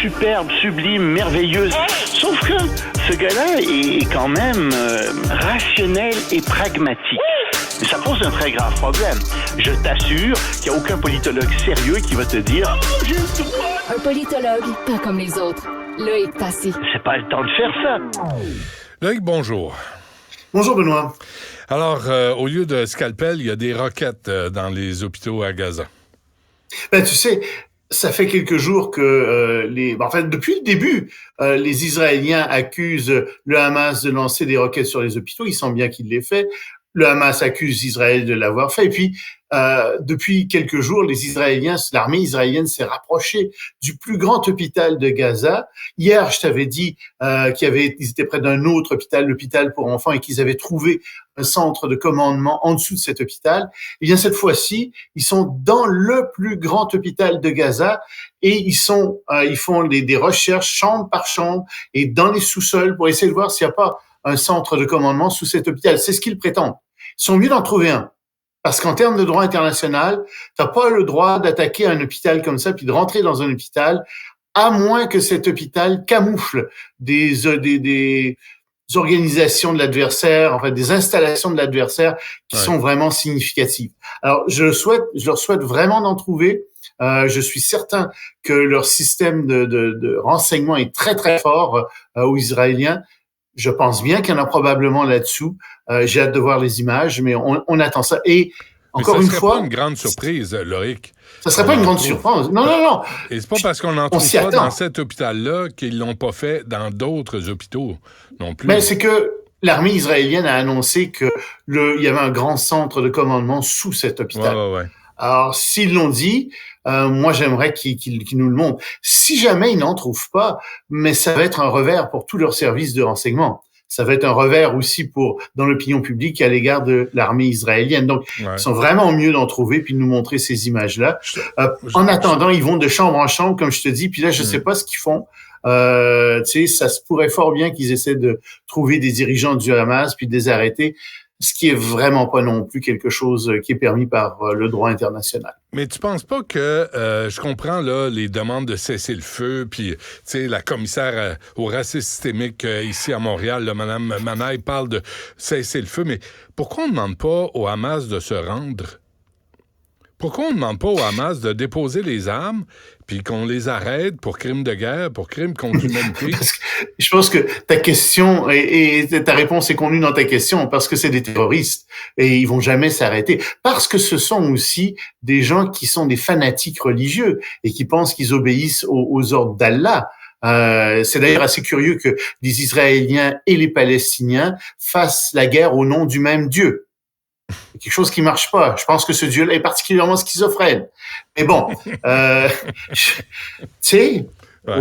superbe, sublime, merveilleuse. Sauf que ce gars-là est quand même rationnel et pragmatique. Mais ça pose un très grave problème. Je t'assure qu'il n'y a aucun politologue sérieux qui va te dire « Oh, j'ai le droit !» Un politologue, pas comme les autres. Loïc Passy. C'est pas le temps de faire ça. Loïc, bonjour. Bonjour, Benoît. Alors, au lieu de scalpel, il y a des roquettes dans les hôpitaux à Gaza. Ben, tu sais, ça fait quelques jours que depuis le début, les Israéliens accusent le Hamas de lancer des roquettes sur les hôpitaux. Ils sentent bien qu'il les fait. Le Hamas accuse Israël de l'avoir fait. Et puis, depuis quelques jours, l'armée israélienne s'est rapprochée du plus grand hôpital de Gaza. Hier, je t'avais dit qu'ils étaient près d'un autre hôpital, l'hôpital pour enfants, et qu'ils avaient trouvé un centre de commandement en dessous de cet hôpital. Et bien, cette fois-ci, ils sont dans le plus grand hôpital de Gaza et ils font des recherches chambre par chambre et dans les sous-sols pour essayer de voir s'il n'y a pas un centre de commandement sous cet hôpital. C'est ce qu'ils prétendent. Ils sont mieux d'en trouver un. Parce qu'en termes de droit international, t'as pas le droit d'attaquer un hôpital comme ça puis de rentrer dans un hôpital à moins que cet hôpital camoufle des organisations de l'adversaire, enfin des installations de l'adversaire qui sont vraiment significatives. Alors, je leur souhaite vraiment d'en trouver. Je suis certain que leur système de renseignement est très, très fort aux Israéliens. Je pense bien qu'il y en a probablement là-dessous. J'ai hâte de voir les images, mais on attend ça. Et encore une fois... ça serait pas une grande surprise, Loïc. Ça serait pas une grande surprise. Non. Et c'est pas parce qu'on n'en trouve pas dans cet hôpital-là qu'ils l'ont pas fait dans d'autres hôpitaux non plus. Ben, c'est que l'armée israélienne a annoncé que il y avait un grand centre de commandement sous cet hôpital. Ouais. Alors, s'ils l'ont dit, moi, j'aimerais qu'ils nous le montrent. Si jamais ils n'en trouvent pas, mais ça va être un revers pour tous leurs services de renseignement. Ça va être un revers aussi dans l'opinion publique à l'égard de l'armée israélienne. Donc, ils sont vraiment mieux d'en trouver puis de nous montrer ces images-là. En attendant, ils vont de chambre en chambre, comme je te dis. Puis là, je sais pas ce qu'ils font. Tu sais, ça se pourrait fort bien qu'ils essaient de trouver des dirigeants du Hamas puis de les arrêter. Ce qui est vraiment pas non plus quelque chose qui est permis par le droit international. Mais tu penses pas que, je comprends là les demandes de cesser le feu, puis tu sais la commissaire au racisme systémique ici à Montréal, là, Mme Manaille, parle de cesser le feu, mais pourquoi on ne demande pas au Hamas de se rendre? Pourquoi on ne demande pas au Hamas de déposer les armes puis qu'on les arrête pour crimes de guerre, pour crimes contre l'humanité? Parce que je pense que ta question et ta réponse est contenue dans ta question parce que c'est des terroristes et ils vont jamais s'arrêter. Parce que ce sont aussi des gens qui sont des fanatiques religieux et qui pensent qu'ils obéissent aux ordres d'Allah. C'est d'ailleurs assez curieux que les Israéliens et les Palestiniens fassent la guerre au nom du même Dieu. C'est quelque chose qui marche pas. Je pense que ce Dieu-là est particulièrement schizophrène. Mais bon, tu sais,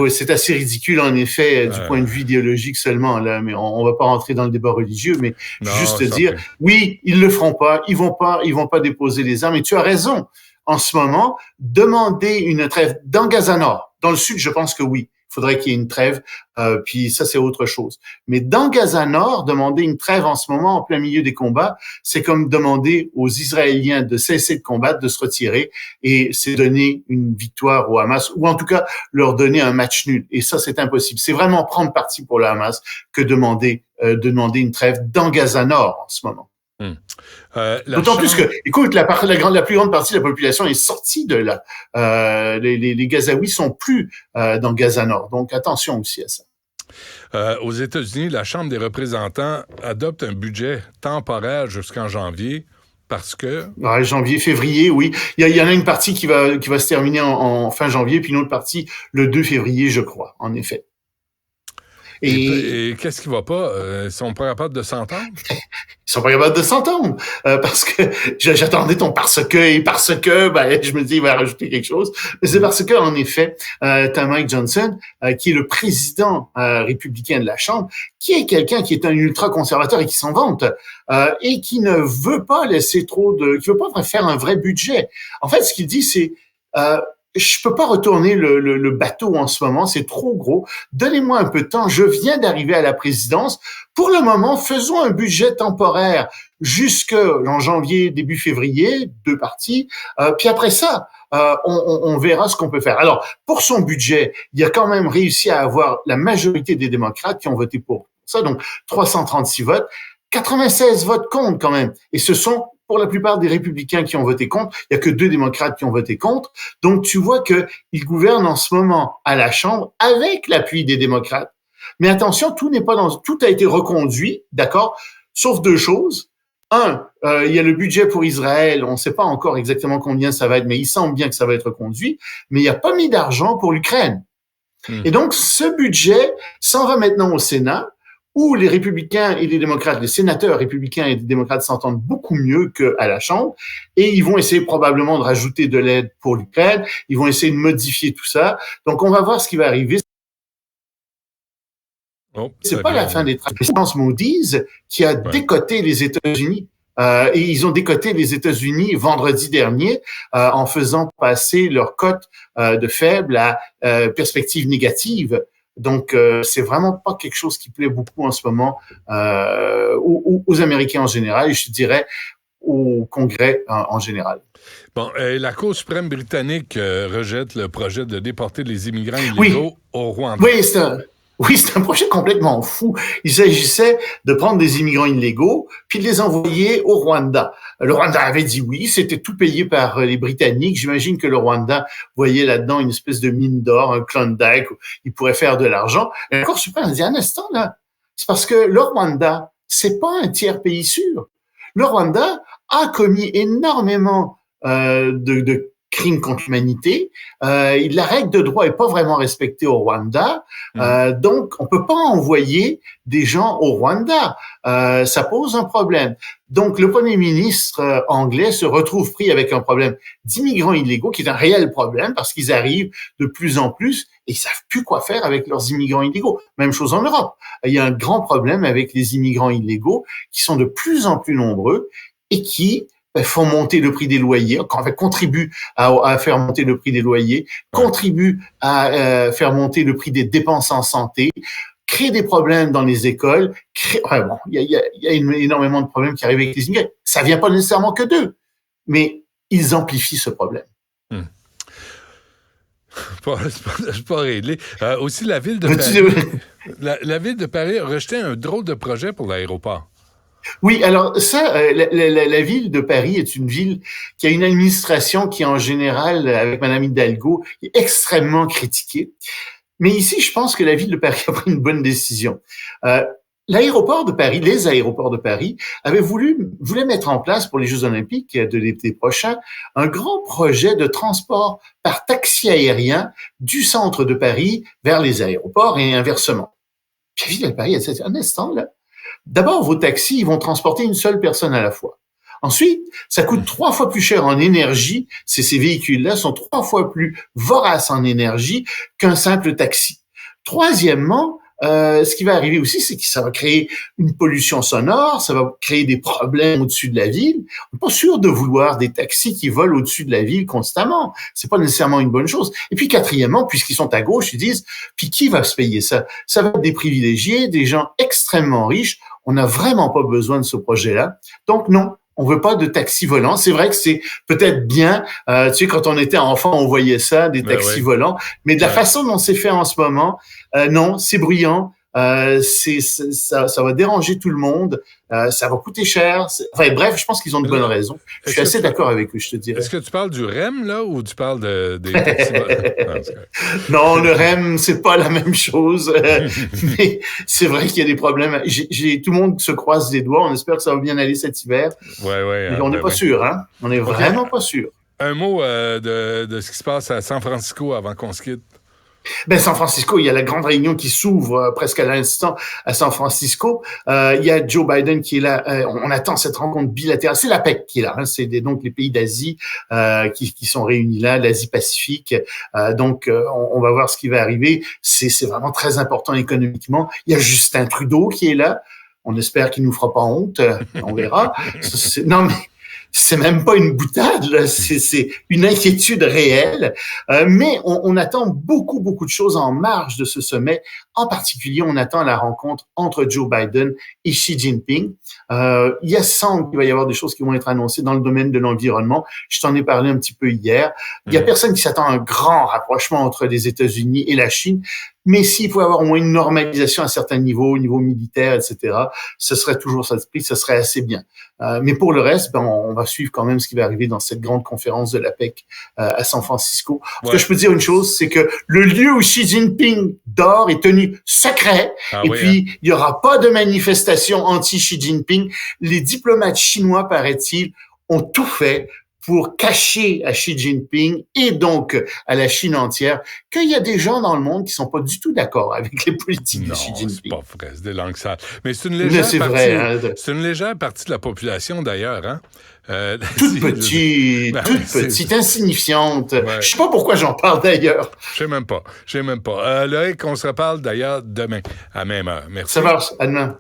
c'est assez ridicule en effet du point de vue idéologique seulement là. Mais on va pas rentrer dans le débat religieux, mais juste dire, oui, ils le feront pas, ils vont pas déposer les armes. Et tu as raison. En ce moment, demander une trêve dans Gaza Nord, dans le sud, je pense que oui. Il faudrait qu'il y ait une trêve, puis ça, c'est autre chose. Mais dans Gaza Nord, demander une trêve en ce moment, en plein milieu des combats, c'est comme demander aux Israéliens de cesser de combattre, de se retirer, et c'est donner une victoire au Hamas, ou en tout cas leur donner un match nul. Et ça, c'est impossible. C'est vraiment prendre parti pour le Hamas que demander une trêve dans Gaza Nord en ce moment. D'autant plus que, écoute, la plus grande partie de la population est sortie de là. Les Gazaouis sont plus dans Gaza Nord, donc attention aussi à ça. Aux États-Unis, la Chambre des représentants adopte un budget temporaire jusqu'en janvier parce que... Ouais, janvier, février, oui. Il y en a une partie qui va se terminer en fin janvier, puis une autre partie le 2 février, je crois, en effet. Et qu'est-ce qui va pas? Ils sont pas capables de s'entendre? Ils sont pas capables de s'entendre. Parce que j'attendais ton parce que, je me dis, il va rajouter quelque chose. Mais c'est parce que, en effet, t'as Mike Johnson, qui est le président républicain de la Chambre, qui est quelqu'un qui est un ultra-conservateur et qui s'en vante, et qui ne veut pas laisser qui veut pas faire un vrai budget. En fait, ce qu'il dit, c'est, je peux pas retourner le bateau en ce moment, c'est trop gros. Donnez-moi un peu de temps, je viens d'arriver à la présidence. Pour le moment, faisons un budget temporaire jusqu'en janvier, début février, 2 parties. Puis après ça, on verra ce qu'on peut faire. Alors, pour son budget, il a quand même réussi à avoir la majorité des démocrates qui ont voté pour ça, donc 336 votes. 96 votes contre quand même. Et ce sont pour la plupart des républicains qui ont voté contre. Il y a que 2 démocrates qui ont voté contre. Donc, tu vois qu'ils gouvernent en ce moment à la Chambre avec l'appui des démocrates. Mais attention, tout a été reconduit, d'accord? Sauf 2 choses. Il y a le budget pour Israël. On ne sait pas encore exactement combien ça va être, mais il semble bien que ça va être reconduit. Mais il n'y a pas mis d'argent pour l'Ukraine. Et donc, ce budget s'en va maintenant au Sénat, où les républicains et les démocrates, les sénateurs républicains et les démocrates s'entendent beaucoup mieux qu'à la Chambre, et ils vont essayer probablement de rajouter de l'aide pour l'Ukraine, ils vont essayer de modifier tout ça. Donc, on va voir ce qui va arriver. C'est pas la fin des présidences Moody's qui a décoté les États-Unis. Et ils ont décoté les États-Unis vendredi dernier en faisant passer leur cote de faible à perspective négative. Donc, c'est vraiment pas quelque chose qui plaît beaucoup en ce moment aux Américains en général, et je dirais au Congrès en général. Bon, la Cour suprême britannique rejette le projet de déporter les immigrants illégaux au Rwanda. Oui, c'est un projet complètement fou. Il s'agissait de prendre des immigrants illégaux puis de les envoyer au Rwanda. Le Rwanda avait dit oui, c'était tout payé par les Britanniques. J'imagine que le Rwanda voyait là-dedans une espèce de mine d'or, un Klondike où il pourrait faire de l'argent. Et la Cour suprême a dit un instant là, c'est parce que le Rwanda, c'est pas un tiers pays sûr. Le Rwanda a commis énormément de crimes contre l'humanité. La règle de droit est pas vraiment respectée au Rwanda. Donc, on peut pas envoyer des gens au Rwanda. Ça pose un problème. Donc, le premier ministre anglais se retrouve pris avec un problème d'immigrants illégaux, qui est un réel problème parce qu'ils arrivent de plus en plus et ils savent plus quoi faire avec leurs immigrants illégaux. Même chose en Europe. Il y a un grand problème avec les immigrants illégaux qui sont de plus en plus nombreux et qui font monter le prix des loyers, contribuent à faire monter le prix des loyers, contribuent à faire monter le prix des dépenses en santé, créent des problèmes dans les écoles. Il y a énormément de problèmes qui arrivent avec les immigrés. Ça vient pas nécessairement que d'eux, mais ils amplifient ce problème. C'est pas réglé. Aussi, la ville de Paris, la ville de Paris a rejeté un drôle de projet pour l'aéroport. Oui, alors ça, la ville de Paris est une ville qui a une administration qui, en général, avec Madame Hidalgo, est extrêmement critiquée. Mais ici, je pense que la ville de Paris a pris une bonne décision. L'aéroport de Paris, les aéroports de Paris, voulaient mettre en place pour les Jeux Olympiques de l'été prochain un grand projet de transport par taxi aérien du centre de Paris vers les aéroports et inversement. Puis la ville de Paris a dit un instant là. D'abord, vos taxis, ils vont transporter une seule personne à la fois. Ensuite, ça coûte 3 fois plus cher en énergie. Ces véhicules-là sont 3 fois plus voraces en énergie qu'un simple taxi. Troisièmement, ce qui va arriver aussi, c'est que ça va créer une pollution sonore, ça va créer des problèmes au-dessus de la ville. On n'est pas sûr de vouloir des taxis qui volent au-dessus de la ville constamment. C'est pas nécessairement une bonne chose. Et puis quatrièmement, puisqu'ils sont à gauche, ils disent, puis qui va se payer ça? Ça va être des privilégiés, des gens extrêmement riches. On n'a vraiment pas besoin de ce projet-là. Donc non, on veut pas de taxis volants. C'est vrai que c'est peut-être bien, tu sais, quand on était enfant, on voyait ça, des taxis volants. Mais de la façon dont c'est fait en ce moment, non, c'est bruyant. Ça va déranger tout le monde. Ça va coûter cher. Enfin, bref, je pense qu'ils ont de bonnes raisons. Je suis assez d'accord avec eux, je te dirais. Est-ce que tu parles du REM, là, ou tu parles des taxis volants? Non, le REM, c'est pas la même chose. Mais c'est vrai qu'il y a des problèmes. Tout le monde se croise les doigts. On espère que ça va bien aller cet hiver. Mais on n'est pas sûr, hein. On est vraiment pas sûr. Un mot de ce qui se passe à San Francisco avant qu'on se quitte. San Francisco, il y a la grande réunion qui s'ouvre presque à l'instant à San Francisco. Il y a Joe Biden qui est là. On attend cette rencontre bilatérale. C'est l'APEC qui est là. Hein. C'est donc les pays d'Asie qui sont réunis là, l'Asie-Pacifique. Donc, on va voir ce qui va arriver. C'est vraiment très important économiquement. Il y a Justin Trudeau qui est là. On espère qu'il nous fera pas honte. On verra. Non, mais c'est même pas une boutade, là, c'est une inquiétude réelle. Mais on attend beaucoup de choses en marge de ce sommet. En particulier, on attend la rencontre entre Joe Biden et Xi Jinping. Il semble qu'il va y avoir des choses qui vont être annoncées dans le domaine de l'environnement. Je t'en ai parlé un petit peu hier. Il y a personne qui s'attend à un grand rapprochement entre les États-Unis et la Chine. Mais s'il faut avoir au moins une normalisation à certains niveaux, au niveau militaire, etc., ce serait toujours ça, ce serait assez bien. Mais pour le reste, on va suivre quand même ce qui va arriver dans cette grande conférence de l'APEC à San Francisco. Ce que je peux dire une chose, c'est que le lieu où Xi Jinping dort est tenu secret. Puis, il y aura pas de manifestation anti-Xi Jinping. Les diplomates chinois, paraît-il, ont tout fait pour cacher à Xi Jinping et donc à la Chine entière qu'il y a des gens dans le monde qui sont pas du tout d'accord avec les politiques de Xi Jinping. Non, c'est pas vrai, c'est des langues sales. Mais c'est une légère partie de la population d'ailleurs, hein? Toute petite, insignifiante. Ouais. Je sais pas pourquoi j'en parle d'ailleurs. Je sais même pas. Loïc, on se reparle d'ailleurs demain à même heure. Merci. Ça marche, à demain.